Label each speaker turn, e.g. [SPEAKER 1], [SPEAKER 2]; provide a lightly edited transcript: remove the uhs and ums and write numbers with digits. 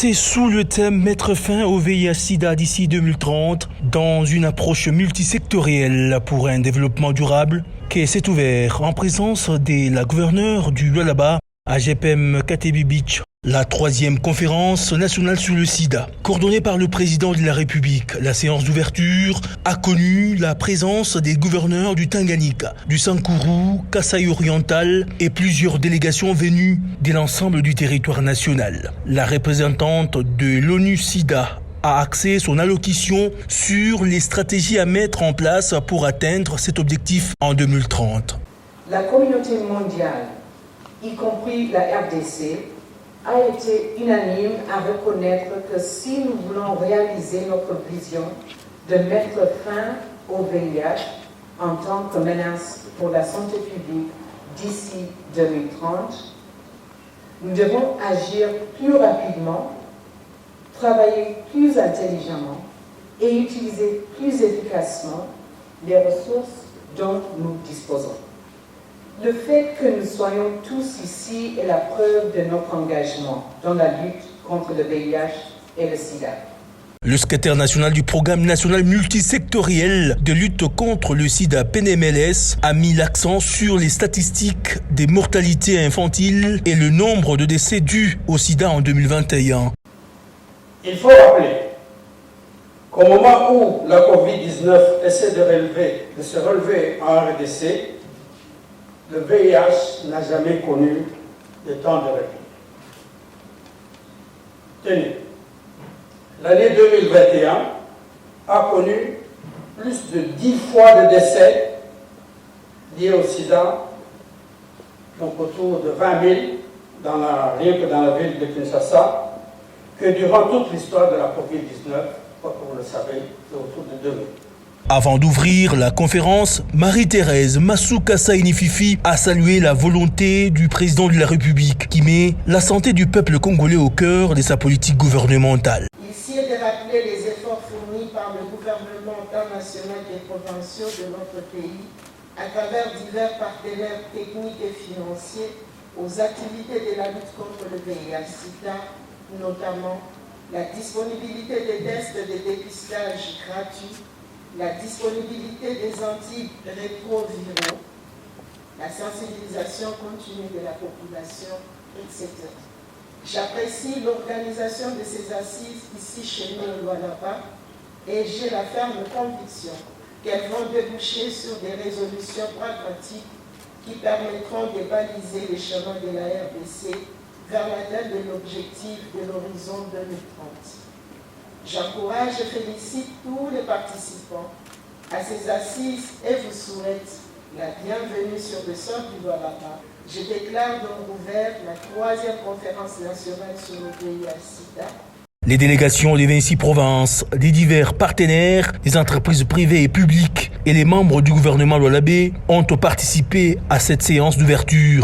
[SPEAKER 1] C'est sous le thème Mettre fin au VIH-Sida d'ici 2030 dans une approche multisectorielle pour un développement durable que s'est ouvert en présence de la gouverneure du Lualaba à GPM Katebi Beach. La 3e conférence nationale sur le sida, coordonnée par le président de la République. La séance d'ouverture a connu la présence des gouverneurs du Tanganyika, du Sankuru, Kasaï oriental et plusieurs délégations venues de l'ensemble du territoire national. La représentante de l'ONU-SIDA a axé son allocution sur les stratégies à mettre en place pour atteindre cet objectif en 2030.
[SPEAKER 2] La communauté mondiale, y compris la RDC, a été unanime à reconnaître que si nous voulons réaliser notre vision de mettre fin au VIH en tant que menace pour la santé publique d'ici 2030, nous devons agir plus rapidement, travailler plus intelligemment et utiliser plus efficacement les ressources dont nous disposons. Le fait que nous soyons tous ici est la preuve de notre engagement dans la lutte contre le VIH et le sida.
[SPEAKER 1] Le secrétaire national du programme national multisectoriel de lutte contre le sida PNMLS a mis l'accent sur les statistiques des mortalités infantiles et le nombre de décès dus au sida en 2021.
[SPEAKER 3] Il faut rappeler qu'au moment où la Covid-19 essaie de se relever en RDC, le VIH n'a jamais connu de temps de répit. Tenez, l'année 2021 a connu plus de 10 fois de décès liés au sida, donc autour de 20 000, rien que dans la ville de Kinshasa, que durant toute l'histoire de la Covid-19, comme vous le savez, c'est autour de 2 000.
[SPEAKER 1] Avant d'ouvrir la conférence, Marie-Thérèse Massouka Saini-Fifi a salué la volonté du président de la République qui met la santé du peuple congolais au cœur de sa politique gouvernementale.
[SPEAKER 4] Ici est de rappeler les efforts fournis par le gouvernement international et provinciaux de notre pays à travers divers partenaires techniques et financiers aux activités de la lutte contre le VIH-Sida, notamment la disponibilité des tests de dépistage gratuits, la disponibilité des antirétroviraux, la sensibilisation continue de la population, etc. J'apprécie l'organisation de ces assises ici chez nous au Lualaba et j'ai la ferme conviction qu'elles vont déboucher sur des résolutions pragmatiques qui permettront de baliser les chemins de la RDC vers l'atteinte de l'objectif de l'horizon 2030. J'encourage et félicite tous les participants à ces assises et vous souhaite la bienvenue sur le sol du Lualaba. Je déclare donc ouverte la 3e conférence nationale sur le VIH-Sida.
[SPEAKER 1] Les délégations des 26 provinces, des divers partenaires, des entreprises privées et publiques et les membres du gouvernement lualabais ont participé à cette séance d'ouverture.